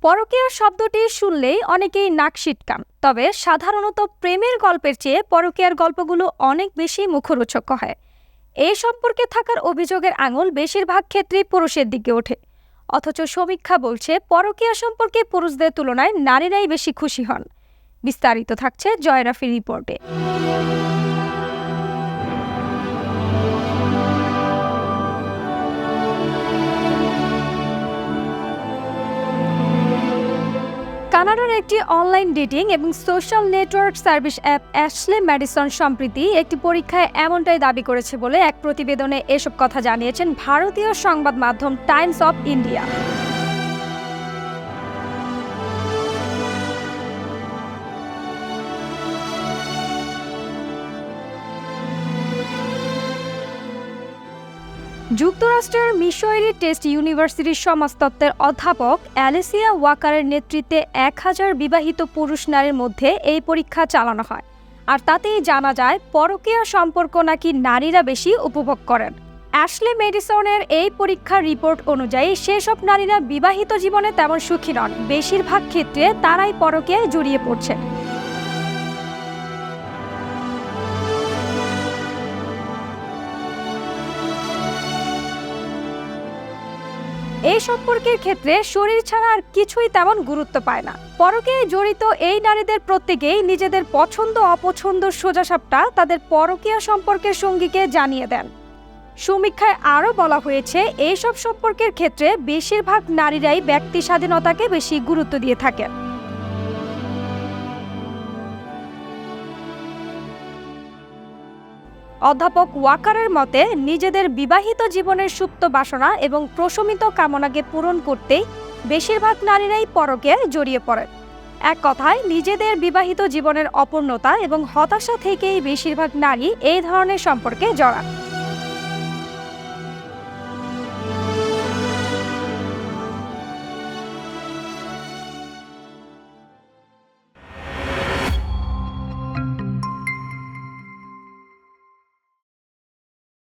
পরকীয়া শব্দটি শুনলেই অনেকেই নাক সিটকান। তবে সাধারণত প্রেমের গল্পের চেয়ে পরকীয়ার গল্পগুলো অনেক বেশি মুখরোচক হয়। এই সম্পর্কে থাকার অভিযোগের আঙুল বেশিরভাগ ক্ষেত্রেই পুরুষের দিকে ওঠে। অথচ সমীক্ষা বলছে পরকীয়া সম্পর্কে পুরুষদের তুলনায় নারীরাই বেশি খুশি হন। বিস্তারিত থাকছে জয়রাফির রিপোর্টে। কানাডার একটি অনলাইন ডেটিং এবং social network service app Ashley Madison সম্প্রতি একটি পরীক্ষায় এমনটাই দাবি করেছে বলে এক প্রতিবেদনে এসব কথা জানিয়েছেন ভারতীয় সংবাদ মাধ্যম টাইমস অফ ইন্ডিয়া। যুক্তরাষ্ট্রের মিসৌরি টেস্ট ইউনিভার্সিটির সমাজতত্ত্বের অধ্যাপক অ্যালিসিয়া ওয়াকারের নেতৃত্বে 1000 বিবাহিত পুরুষ নারীর মধ্যে এই পরীক্ষা চালানো হয়। আর তাতেই জানা যায় পরকীয়া সম্পর্ক নাকি নারীরা বেশি উপভোগ করেন। অ্যাশলে ম্যাডিসনের এই পরীক্ষার রিপোর্ট অনুযায়ী সেসব নারীরা বিবাহিত জীবনে তেমন সুখী নন। বেশিরভাগ ক্ষেত্রে তারাই পরকীয়ায় জড়িয়ে পড়ছেন। এই সম্পর্কের ক্ষেত্রে শরীর ছাড়া আর কিছুই তেমন গুরুত্ব পায় না। পরকীয়ায় জড়িত এই নারীদের প্রত্যেকেই নিজেদের পছন্দ অপছন্দ সোজাসাপটা তাদের পরকীয়া সম্পর্কের সঙ্গীকে জানিয়ে দেন। সমীক্ষায় আরও বলা হয়েছে এইসব সম্পর্কের ক্ষেত্রে বেশিরভাগ নারীরাই ব্যক্তি স্বাধীনতাকে বেশি গুরুত্ব দিয়ে থাকেন। অধ্যাপক ওয়াকারের মতে নিজেদের বিবাহিত জীবনের সুপ্ত বাসনা এবং প্রশমিত কামনাকে পূরণ করতেই বেশিরভাগ নারীরাই পরকীয়ায় জড়িয়ে পড়েন। এক কথায় নিজেদের বিবাহিত জীবনের অপূর্ণতা এবং হতাশা থেকেই বেশিরভাগ নারী এই ধরনের সম্পর্কে জড়ান।